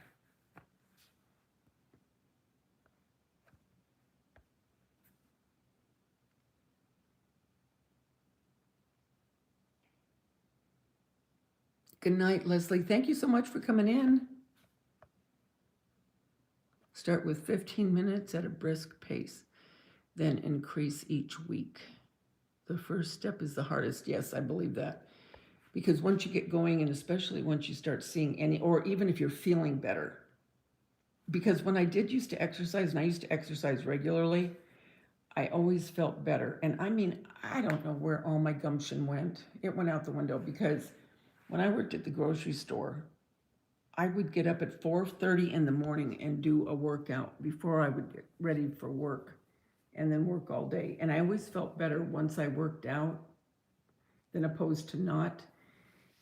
Good night, Leslie. Thank you so much for coming in. Start with 15 minutes at a brisk pace, then increase each week. The first step is the hardest. Yes, I believe that. Because once you get going, and especially once you start seeing any, or even if you're feeling better, because when I did used to exercise, and I used to exercise regularly, I always felt better. And I mean, I don't know where all my gumption went. It went out the window because when I worked at the grocery store, I would get up at 4:30 in the morning and do a workout before I would get ready for work and then work all day. And I always felt better once I worked out than opposed to not.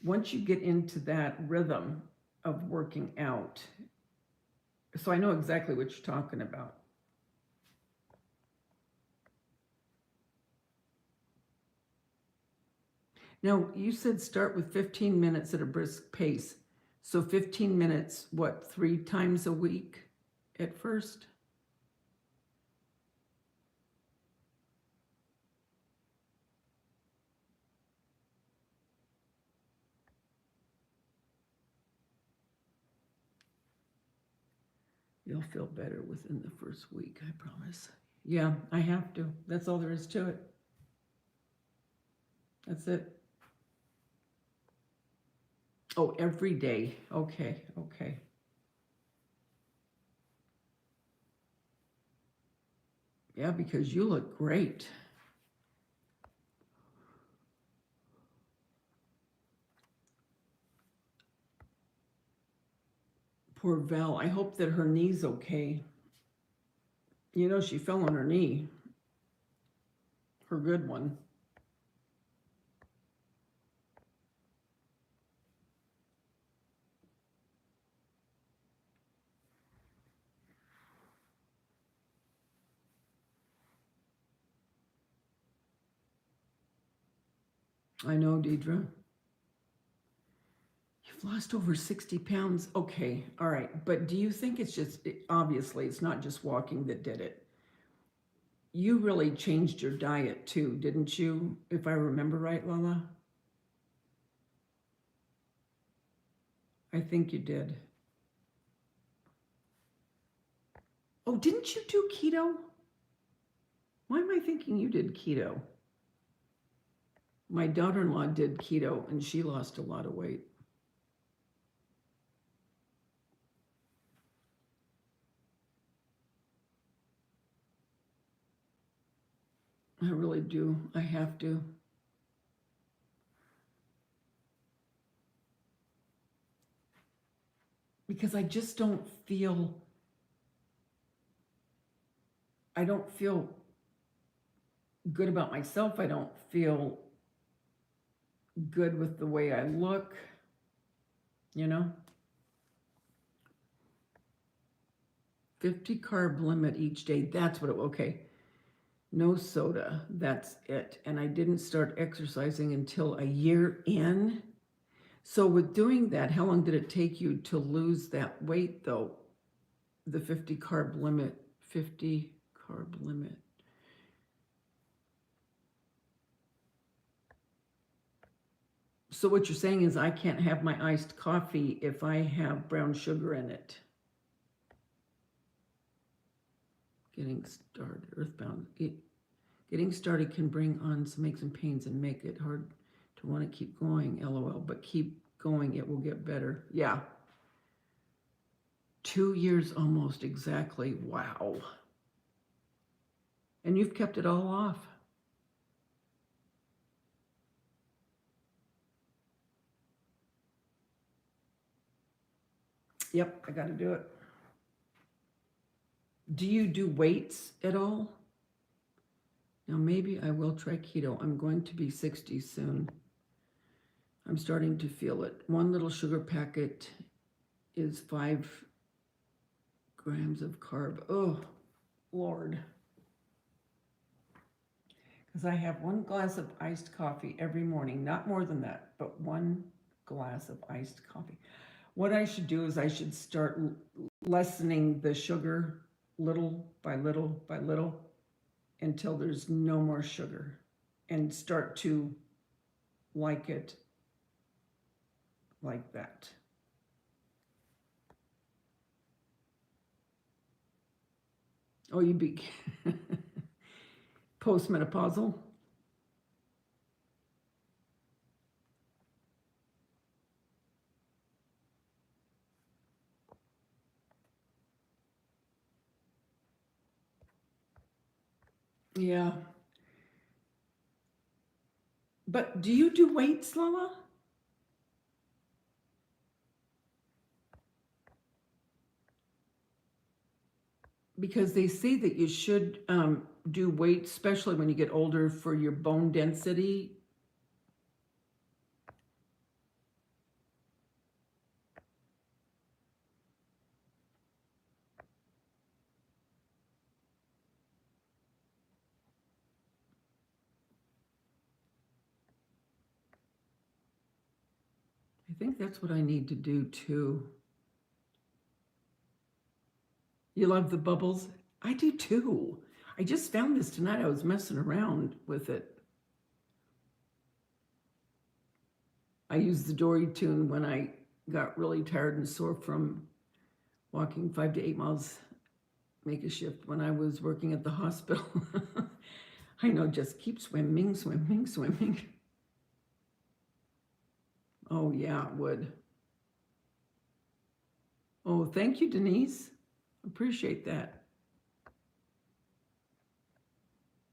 Once you get into that rhythm of working out, so I know exactly what you're talking about. Now, you said start with 15 minutes at a brisk pace. So 15 minutes, what, 3 times a week at first? You'll feel better within the first week, I promise. Yeah, I have to. That's all there is to it. That's it. Oh, every day. Okay, okay. Yeah, because you look great. Poor Val. I hope that her knee's okay. You know, she fell on her knee. Her good one. I know, Deidre. You've lost over 60 pounds. Okay, all right. But do you think it's just, obviously, it's not just walking that did it. You really changed your diet too, didn't you? If I remember right, Lala? I think you did. Oh, didn't you do keto? Why am I thinking you did keto? My daughter-in-law did keto and she lost a lot of weight. I really do. I have to. Because I just don't feel good about myself. I don't feel good with the way I look, you know? 50 carb limit each day. That's what okay. No soda. That's it. And I didn't start exercising until a year in. So with doing that, how long did it take you to lose that weight though? The 50 carb limit. 50 carb limit. So what you're saying is I can't have my iced coffee if I have brown sugar in it. Getting started, earthbound. Getting started can bring on some aches and pains and make it hard to want to keep going, LOL. But keep going, it will get better. Yeah. 2 years almost exactly. Wow. And you've kept it all off. Yep, I got to do it. Do you do weights at all? Now maybe I will try keto. I'm going to be 60 soon. I'm starting to feel it. One little sugar packet is 5 grams of carb. Oh, Lord. Because I have 1 glass of iced coffee every morning. Not more than that, but 1 glass of iced coffee. What I should do is I should start lessening the sugar little by little by little until there's no more sugar and start to like it like that. Oh, you be postmenopausal? Yeah. But do you do weights, Lola? Because they say that you should do weights, especially when you get older, for your bone density. I think that's what I need to do too. You love the bubbles? I do too. I just found this tonight. I was messing around with it. I used the Dory tune when I got really tired and sore from walking 5 to 8 miles, make a shift when I was working at the hospital. I know, just keep swimming, swimming, swimming. Oh, yeah, it would. Oh, thank you, Denise. Appreciate that.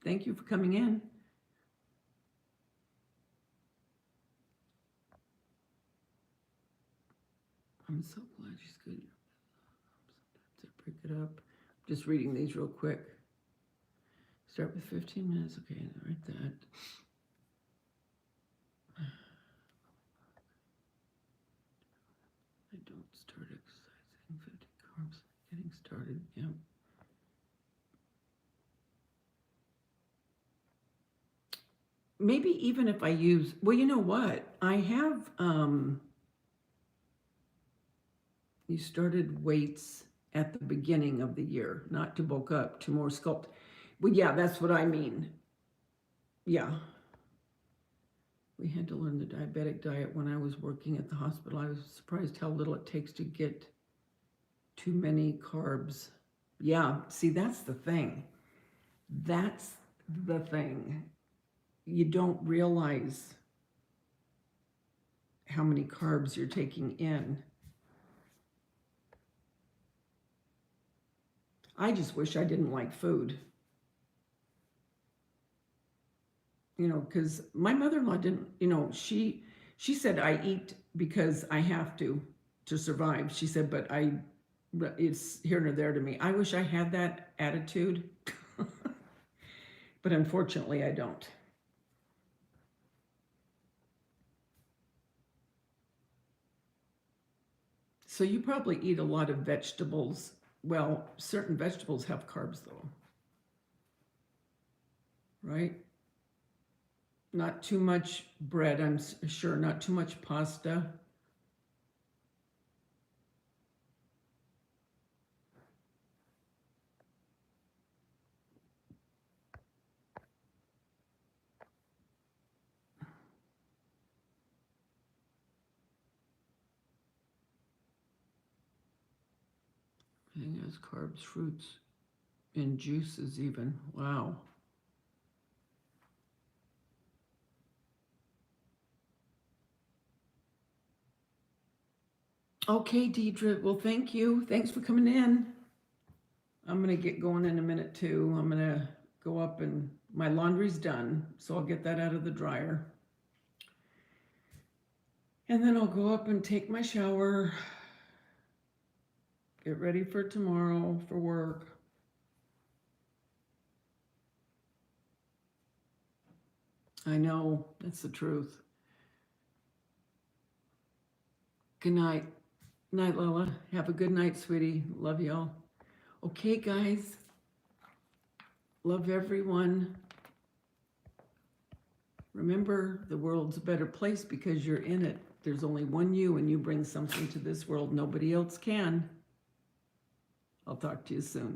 Thank you for coming in. I'm so glad she's good. Sometimes I break it up. Just reading these real quick. Start with 15 minutes. Okay, write that. I don't start exercising. 50 carbs. Getting started. Yep. Maybe even if I use, well, you know what? I have, you started weights at the beginning of the year, not to bulk up, to more sculpt. Well, yeah, that's what I mean. Yeah. We had to learn the diabetic diet when I was working at the hospital. I was surprised how little it takes to get too many carbs. Yeah, see, that's the thing. That's the thing. You don't realize how many carbs you're taking in. I just wish I didn't like food. You know, because my mother-in-law didn't, you know, she said I eat because I have to survive. She said, but it's here nor there to me. I wish I had that attitude, but unfortunately I don't. So you probably eat a lot of vegetables. Well, certain vegetables have carbs though, right? Not too much bread, I'm sure, not too much pasta. Everything has carbs, fruits, and juices even. Wow. Okay, Deidre. Well, thank you. Thanks for coming in. I'm going to get going in a minute too. I'm going to go up and my laundry's done, so I'll get that out of the dryer. And then I'll go up and take my shower, get ready for tomorrow for work. I know, that's the truth. Good night. Night, Lola. Have a good night, sweetie. Love y'all. Okay, guys. Love everyone. Remember, the world's a better place because you're in it. There's only one you, and you bring something to this world nobody else can. I'll talk to you soon.